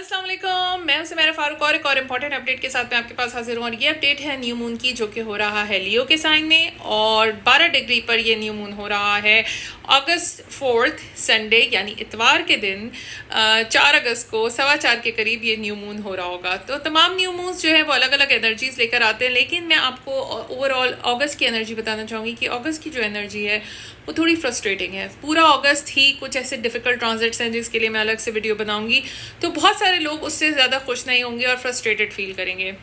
अस्सलाम वालेकुम, मैं हूं सुमेरा फारूक और एक और इम्पॉर्टेंट अपडेट के साथ मैं आपके पास हाजिर हूँ। और ये अपडेट है न्यू मून की, जो कि हो रहा है लियो के साइन में और 12 डिग्री पर ये न्यू मून हो रहा है अगस्त 4 संडे यानी इतवार के दिन 4 अगस्त को 4:15 के करीब ये न्यू मून हो रहा होगा। तो तमाम न्यू मून्स जो है वो अलग अलग एनर्जीज लेकर आते हैं, लेकिन मैं आपको ओवरऑल अगस्त की एनर्जी बताना चाहूँगी कि अगस्त की जो एनर्जी है वो थोड़ी फ्रस्ट्रेटिंग है। पूरा अगस्त ही कुछ ऐसे डिफिकल्ट ट्रांजिट्स हैं जिसके लिए मैं अलग से वीडियो बनाऊंगी, तो बहुत सारे लोग उससे ज़्यादा खुश नहीं होंगे और फ्रस्ट्रेटेड फील करेंगे।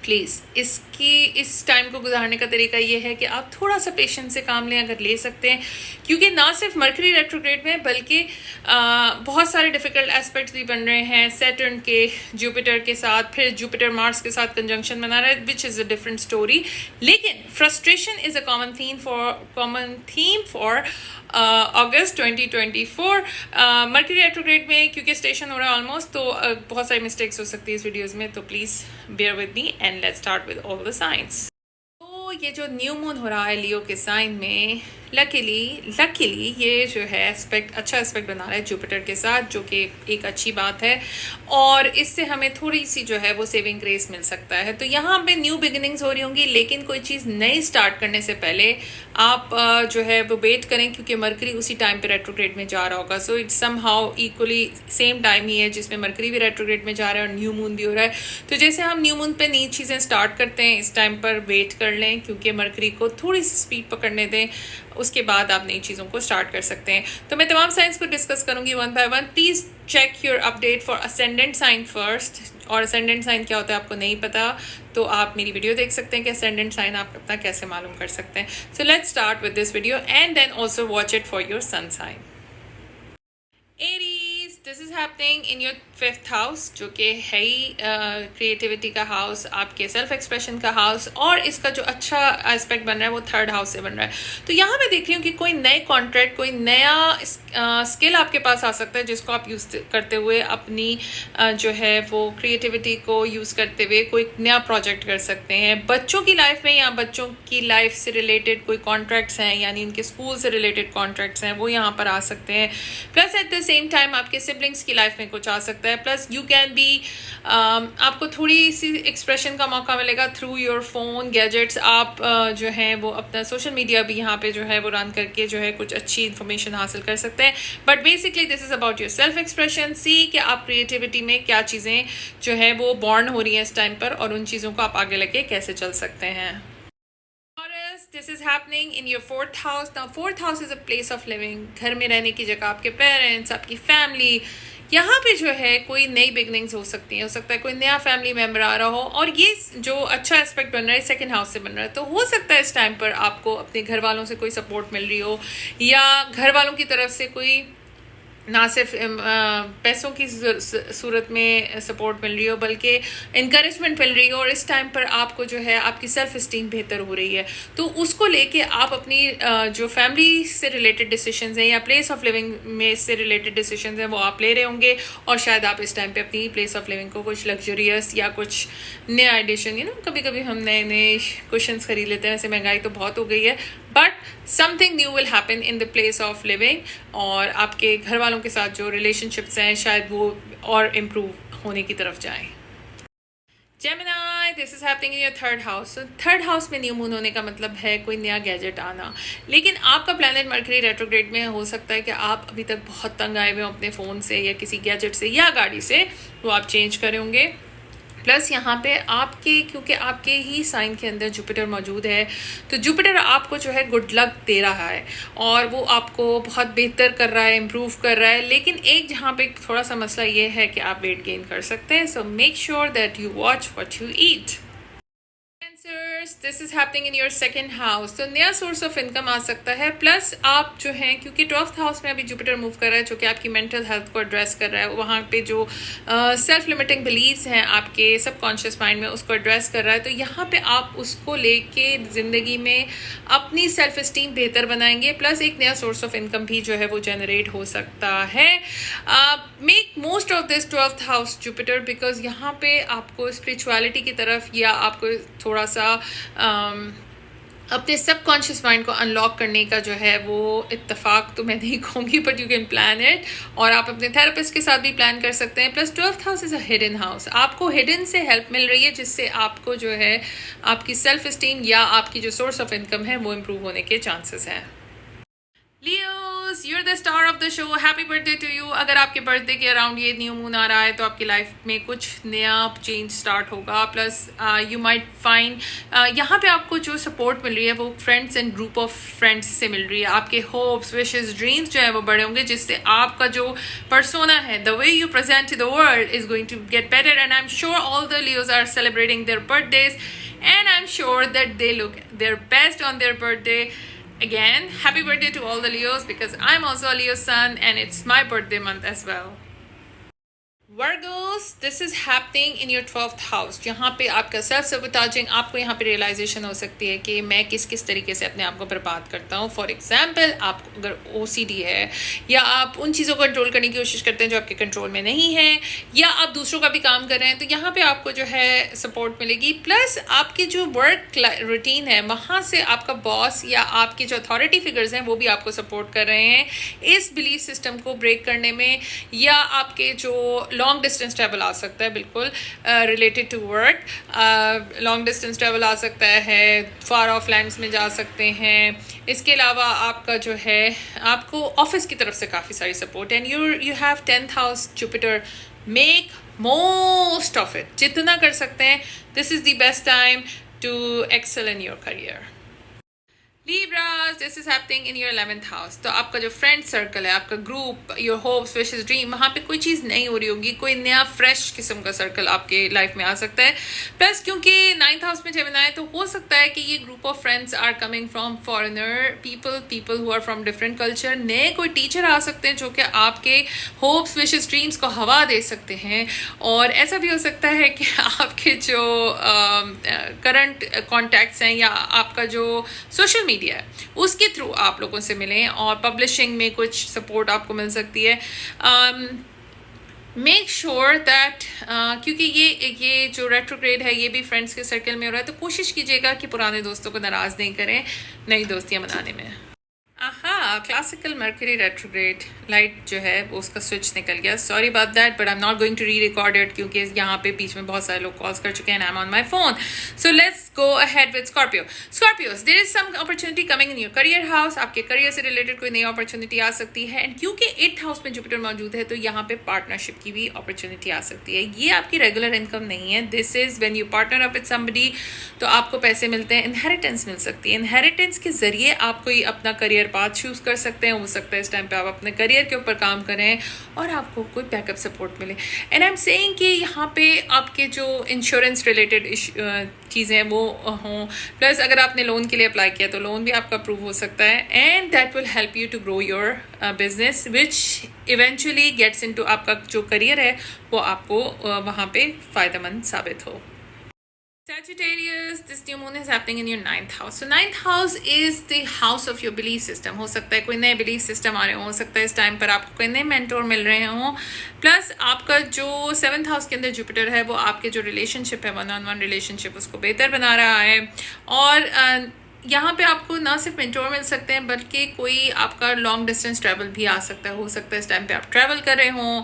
प्लीज़ इस टाइम को गुजारने का तरीका ये है कि आप थोड़ा सा पेशेंस से काम लें अगर ले सकते हैं, क्योंकि ना सिर्फ मरकरी रेट्रोग्रेड में बल्कि बहुत सारे डिफिकल्ट एस्पेक्ट्स भी बन रहे हैं सैटर्न के जुपिटर के साथ, फिर जुपिटर मार्स के साथ कंजंक्शन बना रहा है, which is a different story. लेकिन frustration is a common theme for August 2024 Mercury retrograde में, क्योंकि स्टेशन हो रहा है ऑलमोस्ट, तो बहुत सारी मिस्टेक्स हो सकती है इस वीडियोज़ में, तो please bear with me and let's start with all the signs। तो ये जो न्यू मून हो रहा है लियो के साइन में, लकीली ये जो है अच्छा एस्पेक्ट बना रहा है जुपिटर के साथ, जो कि एक अच्छी बात है और इससे हमें थोड़ी सी जो है वो सेविंग ग्रेस मिल सकता है। तो यहाँ पे न्यू बिगिनिंग्स हो रही होंगी, लेकिन कोई चीज़ नई स्टार्ट करने से पहले आप जो है वो वेट करें, क्योंकि मरकरी उसी टाइम पे रेट्रोग्रेड में जा रहा होगा। So it's somehow equally same time ही है जिसमें मरकरी भी रेट्रोग्रेड में जा रहा है और न्यू मून भी हो रहा है। तो जैसे हम न्यू मून पे नई चीज़ें स्टार्ट करते हैं, इस टाइम पर वेट कर लें, क्योंकि मरकरी को थोड़ी सी स्पीड पकड़ने दें, उसके बाद आप नई चीज़ों को स्टार्ट कर सकते हैं। तो मैं तमाम साइंस को डिस्कस करूंगी one by one. Please check your update for ascendant sign first, और असेंडेंट साइन क्या होता है आपको नहीं पता तो आप मेरी वीडियो देख सकते हैं कि असेंडेंट साइन आप अपना कैसे मालूम कर सकते हैं। So let's start with this video and then also watch it for your sun sign. Aries, this is happening in your 5th house, जो कि है ही क्रिएटिविटी का हाउस, आपके सेल्फ एक्सप्रेशन का हाउस, और इसका जो अच्छा एस्पेक्ट बन रहा है वो 3rd हाउस से बन रहा है। तो यहाँ मैं देख रही हूँ कि कोई नए कॉन्ट्रैक्ट, कोई नया स्किल आपके पास आ सकता है, जिसको आप यूज़ करते हुए अपनी जो है वो क्रिएटिविटी को यूज़ करते हुए कोई नया प्रोजेक्ट कर सकते हैं। बच्चों की लाइफ में या बच्चों की लाइफ से रिलेटेड कोई कॉन्ट्रैक्ट्स हैं, यानी उनके स्कूल से रिलेटेड कॉन्ट्रैक्ट्स हैं, वो यहाँ पर आ सकते हैं। Plus at the same time आपके सिबलिंग्स की लाइफ में कुछ आ सकता है। प्लस यू कैन बी, आपको थोड़ी सी एक्सप्रेशन का मौका मिलेगा थ्रू योर फोन गैजेट्स। आप जो है वो अपना सोशल मीडिया भी यहाँ पे जो है वो रन करके जो है कुछ अच्छी इन्फॉर्मेशन हासिल कर सकते हैं। But basically this is about your self expression. See कि आप क्रिएटिविटी में क्या चीज़ें जो है वो बॉर्न हो रही हैं इस टाइम पर, और उन चीज़ों को आप आगे लेके कैसे चल सकते हैं। This is happening in your 4th house. Now 4th house is a place of living, घर में रहने की जगह, आपके पेरेंट्स, आपकी फैमिली, यहाँ पे जो है कोई नई बिगनिंग्स हो सकती हैं। हो सकता है कोई नया फैमिली मेम्बर आ रहा हो, और ये जो अच्छा एस्पेक्ट बन रहा है 2nd हाउस से बन रहा है, तो हो सकता है इस टाइम पर आपको अपने घर वालों से कोई सपोर्ट मिल रही हो, या घर वालों की तरफ से कोई ना सिर्फ पैसों की सूरत में सपोर्ट मिल रही हो, बल्कि इनकरेजमेंट मिल रही हो, और इस टाइम पर आपको जो है आपकी सेल्फ इस्टीम बेहतर हो रही है। तो उसको लेके आप अपनी जो फैमिली से रिलेटेड डिसीजंस हैं या प्लेस ऑफ लिविंग में से रिलेटेड डिसीजंस हैं वो आप ले रहे होंगे, और शायद आप इस टाइम पे अपनी प्लेस ऑफ लिविंग को कुछ लग्जरियस या कुछ नया एडिशन, कभी कभी हम नए नए कुशंस खरीद लेते हैं, वैसे महंगाई तो बहुत हो गई है, but something new will happen in the place of living, और आपके घर वालों के साथ जो रिलेशनशिप्स हैं शायद वो और इम्प्रूव होने की तरफ जाएं। Gemini, this is happening in your 3rd house. 3rd house में न्यू मून होने का मतलब है कोई नया गैजेट आना, लेकिन आपका प्लैनेट मरकरी रेट्रोग्रेड में हो सकता है कि आप अभी तक बहुत तंग आए हुए हो अपने फ़ोन से या किसी गैजेट से या गाड़ी से, वो आप चेंज करे होंगे। प्लस यहाँ पे आपके, क्योंकि आपके ही साइन के अंदर जुपिटर मौजूद है, तो जुपिटर आपको जो है गुड लक दे रहा है और वो आपको बहुत बेहतर कर रहा है, इम्प्रूव कर रहा है। लेकिन एक जहाँ पे थोड़ा सा मसला ये है कि आप वेट गेन कर सकते हैं। So make sure that you watch what you eat. This is happening in your 2nd house. तो नया सोर्स ऑफ इनकम आ सकता है। प्लस आप जो हैं, क्योंकि 12th हाउस में अभी जुपिटर मूव कर रहा है, जो कि आपकी मेंटल हेल्थ को एड्रेस कर रहा है, वहाँ पे जो सेल्फ लिमिटिंग बिलीव्स हैं आपके सबकॉन्शियस माइंड में, उसको एड्रेस कर रहा है। तो यहाँ पे आप उसको लेके ज़िंदगी में अपनी सेल्फ इस्टीम बेहतर बनाएंगे। प्लस एक नया सोर्स ऑफ इनकम भी जो है वो जनरेट हो सकता है। Make most of this 12th house Jupiter, because यहाँ पे आपको स्पिरिचुअलिटी की तरफ या आपको थोड़ा सा अपने सबकॉन्शियस माइंड को अनलॉक करने का जो है वो इत्तेफाक तो मैं नहीं कहूँगी, but you can plan it. और आप अपने थेरेपिस्ट के साथ भी प्लान कर सकते हैं। Plus 12th house is a hidden house, आपको हिडन से हेल्प मिल रही है, जिससे आपको जो है आपकी सेल्फ इस्टीम या आपकी जो सोर्स ऑफ इनकम है वो इम्प्रूव होने के चांसेस हैं। Leos, you're the star of the show. Happy birthday to you. अगर आपके बर्थडे के अराउंड ये न्यू मून आ रहा है तो आपकी लाइफ में कुछ नया चेंज स्टार्ट होगा। प्लस यू माइट फाइंड यहाँ पे आपको जो सपोर्ट मिल रही है वो friends and group of friends से मिल रही है। आपके होप्स, विशेस, ड्रीम्स जो है वो बड़े होंगे, जिससे आपका जो पर्सोना है, the way you present to the world is going to get better. And I am sure all the Leos are celebrating their birthdays and I'm sure that they look their best on their birthday. Again, happy birthday to all the Leos, because I'm also a Leo sun and it's my birthday month as well. Virgos, this is happening in your 12th house, जहाँ पे आपका self सबोटाजिंग, आपको यहाँ पे realisation हो सकती है कि मैं किस किस तरीके से अपने आप को बर्बाद करता हूँ। फॉर एग्जाम्पल, आप अगर OCD है, या आप उन चीज़ों को कंट्रोल करने की कोशिश करते हैं जो आपके कंट्रोल में नहीं है, या आप दूसरों का भी काम कर रहे हैं, तो यहाँ पे आपको जो है सपोर्ट मिलेगी। प्लस आपकी जो वर्क रूटीन है, वहाँ से आपका बॉस या आपके जो अथॉरिटी फिगर्स हैं वो भी आपको सपोर्ट कर रहे हैं इस बिलीफ सिस्टम को ब्रेक करने में। या आपके जो लॉन्ग डिस्टेंस ट्रैवल आ सकता है, बिल्कुल related to work, long distance travel आ सकता है, फार ऑफ लैंड्स में जा सकते हैं। इसके अलावा आपका जो है आपको ऑफिस की तरफ से काफ़ी सारी support, and you have 10th house Jupiter. Make most of it, जितना कर सकते हैं। This is the best time to excel in your career. Libras, this is happening in your 11th house. तो आपका जो फ्रेंड सर्कल है, आपका group, your hopes, wishes, dream, वहाँ पे कोई चीज़ नहीं हो रही होगी, कोई नया फ्रेश किस्म का सर्कल आपके लाइफ में आ सकता है। प्लस क्योंकि 9th हाउस में जेमिनी है, तो हो सकता है कि ये group of friends are coming from foreigner people who are from different culture. नए कोई टीचर आ सकते हैं जो कि आपके होप्स, विशेस, ड्रीम्स को हवा दे सकते हैं। और ऐसा भी हो सकता है कि आपके जो करंट कॉन्टैक्ट्स हैं या आपका जो सोशल मीडिया है उसके थ्रू आप लोगों से मिलें, और पब्लिशिंग में कुछ सपोर्ट आपको मिल सकती है। मेक श्योर दैट, क्योंकि ये जो रेट्रोग्रेड है ये भी फ्रेंड्स के सर्कल में हो रहा है, तो कोशिश कीजिएगा कि पुराने दोस्तों को नाराज़ नहीं करें नई दोस्तियां बनाने में। क्लासिकल मर्करी रेट्रोग्रेड लाइट जो है वो उसका स्विच निकल गया। Sorry about that, but I am not going to re record it, क्योंकि यहाँ पे बीच में बहुत सारे लोग कॉल्स कर चुके हैं and I am on my phone. So let's go ahead with Scorpio. Scorpios, there is some opportunity coming in your career house. आपके करियर से रिलेटेड कोई नई अपॉर्चुनिटी आ सकती है, एंड क्योंकि 8th हाउस में जुपिटर मौजूद है तो यहाँ पे पार्टनरशिप की भी अपॉर्चुनिटी आ सकती है। ये आपकी रेगुलर इनकम नहीं है, this is when you partner up with somebody, तो आपको पैसे मिलते हैं, इनहेरिटेंस मिल सकती है। इनहेरिटेंस के जरिए आप कोई अपना करियर पाथ चूज कर सकते हैं। हो सकता है इस टाइम पे आप अपने करियर के ऊपर काम करें और आपको कोई बैकअप सपोर्ट मिले। एंड आई एम सेइंग कि यहाँ पे आपके जो इंश्योरेंस रिलेटेड चीज़ें हैं वो हों। प्लस अगर आपने लोन के लिए अप्लाई किया तो लोन भी आपका अप्रूव हो सकता है, and that will help you to grow your business which eventually gets into, आपका जो करियर है वो आपको वहाँ पे फ़ायदेमंद साबित हो। Sagittarius, this new moon is happening in your 9th house. So 9th house is the house of your belief system. हो सकता है कोई नए belief system आ रहे हो सकता है इस टाइम पर आपको कोई नए mentor मिल रहे हों। प्लस आपका जो 7th हाउस के अंदर जुपिटर है वो आपके जो रिलेशनशिप है, 1-on-1 रिलेशनशिप, उसको बेहतर बना रहा है। और यहाँ पे आपको ना सिर्फ मेंटोर मिल सकते हैं बल्कि कोई आपका लॉन्ग डिस्टेंस ट्रैवल भी आ सकता है। हो सकता है इस टाइम पे आप ट्रैवल कर रहे हों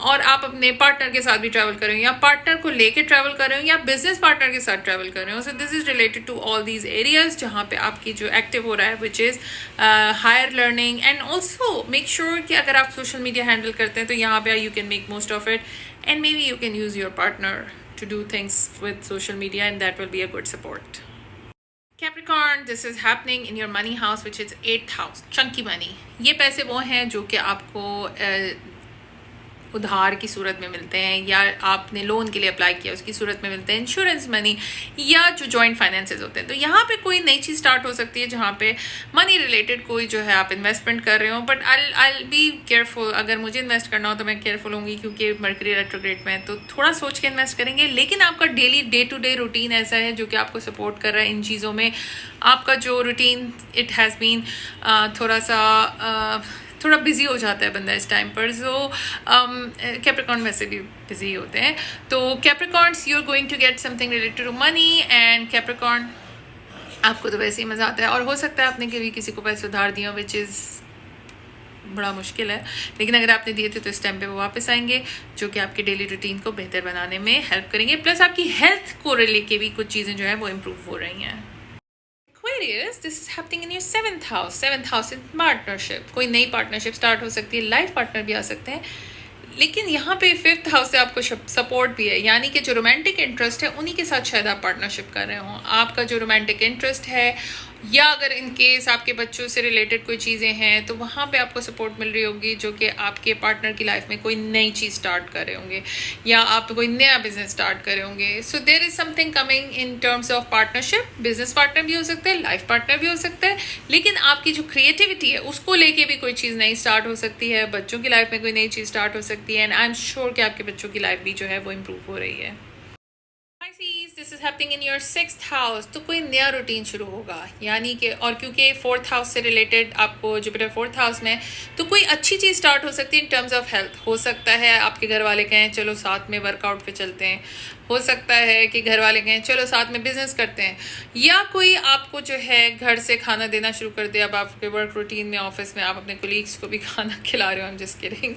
और आप अपने पार्टनर के साथ भी ट्रैवल कर रहे हो, या पार्टनर को लेके ट्रैवल कर रहे हो, या बिजनेस पार्टनर के साथ ट्रैवल कर रहे हो। So this is related to all these areas जहाँ पे आपकी जो एक्टिव हो रहा है which is higher learning. And also make sure कि अगर आप सोशल मीडिया हैंडल करते हैं तो यहाँ पे you can make most of it, and may be you can use your partner to do things with social media, and that will be a good support. Capricorn, this is happening in your money house, which is 8th house. Chunky money. ये पैसे वो हैं जो कि आपको उधार की सूरत में मिलते हैं, या आपने लोन के लिए अप्लाई किया उसकी सूरत में मिलते हैं, इंश्योरेंस मनी, या जो जॉइंट फाइनेंसेस होते हैं। तो यहाँ पे कोई नई चीज़ स्टार्ट हो सकती है जहाँ पे मनी रिलेटेड कोई जो है आप इन्वेस्टमेंट कर रहे हो। बट आई बी केयरफुल, अगर मुझे इन्वेस्ट करना हो तो मैं केयरफुल होंगी, क्योंकि मर्करी रेट्रोग्रेड में है तो थोड़ा सोच के इन्वेस्ट करेंगे। लेकिन आपका daily day to day routine ऐसा है जो कि आपको सपोर्ट कर रहा है इन चीज़ों में। आपका जो रूटीन इट हैज़ बीन थोड़ा बिजी हो जाता है बंदा इस टाइम पर। सो कैप्रिकॉर्न वैसे भी बिजी होते हैं। तो Capricorns, you are going to get something related to money, and Capricorn आपको तो वैसे ही मज़ा आता है, और हो सकता है आपने कभी किसी को पैसे उधार दिए, विच इज़ बड़ा मुश्किल है, लेकिन अगर आपने दिए थे तो इस टाइम पे वो वापस आएंगे, जो कि आपके डेली रूटीन को बेहतर बनाने में हेल्प करेंगे, प्लस आपकी हेल्थ को रिलेट के भी कुछ चीज़ें जो है वो इम्प्रूव हो रही हैं। Aquarius, this is happening in your 7th house. 7th house is partnership. कोई नई पार्टनरशिप स्टार्ट हो सकती है, लाइफ पार्टनर भी आ सकते हैं, लेकिन यहाँ पे 5th हाउस से आपको सपोर्ट भी है, यानी कि जो रोमांटिक इंटरेस्ट है उन्हीं के साथ शायद आप पार्टनरशिप कर रहे हो। आपका जो रोमांटिक इंटरेस्ट है, या अगर इन केस आपके बच्चों से रिलेटेड कोई चीज़ें हैं, तो वहाँ पे आपको सपोर्ट मिल रही होगी, जो कि आपके पार्टनर की लाइफ में कोई नई चीज़ स्टार्ट कर रहे होंगे, या आप कोई नया बिजनेस स्टार्ट कर रहे होंगे। So there is something coming in terms of partnership. Business partner भी हो सकता है, लाइफ पार्टनर भी हो सकता है, लेकिन आपकी जो क्रिएटिविटी है उसको लेके भी कोई चीज़ नई स्टार्ट हो सकती है, बच्चों की लाइफ में कोई नई चीज़ स्टार्ट हो सकती है, एंड आई एम श्योर कि आपके बच्चों की लाइफ भी जो है वो इम्प्रूव हो रही है। Pisces, this is happening in your 6th house. तो कोई नया रूटीन शुरू होगा, यानी कि, और क्योंकि 4th हाउस से रिलेटेड आपको जुपिटर 4th हाउस में, तो कोई अच्छी चीज़ स्टार्ट हो सकती है इन टर्म्स ऑफ हेल्थ। हो सकता है आपके घर वाले कहें चलो साथ में वर्कआउट पे चलते हैं, हो सकता है कि घर वाले कहें चलो साथ में बिजनेस करते हैं, या कोई आपको जो है घर से खाना देना शुरू कर दे। अब आपके वर्क रूटीन में, ऑफिस में आप अपने कोलीग्स को भी खाना खिला रहे हो, I'm just kidding।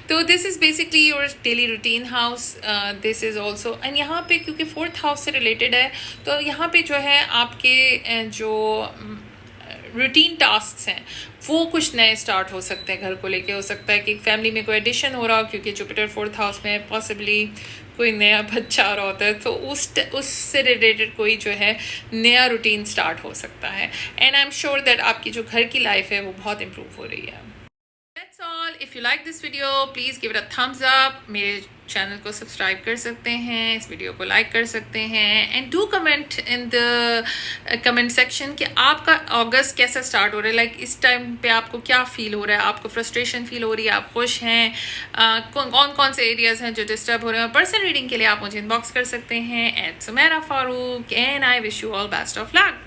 तो this is basically your daily routine house, this is also, and यहाँ पे क्योंकि 4th हाउस से रिलेटेड है, तो यहाँ पे जो है आपके जो रूटीन टास्क हैं वो कुछ नए स्टार्ट हो सकते हैं। घर को लेके हो सकता है कि फैमिली में कोई एडिशन हो रहा हो, क्योंकि जुपिटर 4th हाउस में पॉसिबली कोई नया बच्चा आ रहा होता है, तो उससे रिलेटेड कोई जो है नया रूटीन स्टार्ट हो सकता है, and I am sure that आपकी जो घर की लाइफ है वो बहुत इम्प्रूव हो रही है। That's all. If you like this video, please give it a thumbs up. मेरे चैनल को सब्सक्राइब कर सकते हैं, इस वीडियो को लाइक कर सकते हैं, and do comment in the comment section कि आपका अगस्त कैसा स्टार्ट हो रहा है। लाइक इस टाइम पे आपको क्या फील हो रहा है, आपको फ्रस्ट्रेशन फील हो रही है, आप खुश हैं, कौन कौन से एरियाज हैं जो डिस्टर्ब हो रहे हैं। पर्सनल रीडिंग के लिए आप मुझे इनबॉक्स कर सकते हैं @Sumera Farooq, and I wish you all best of luck.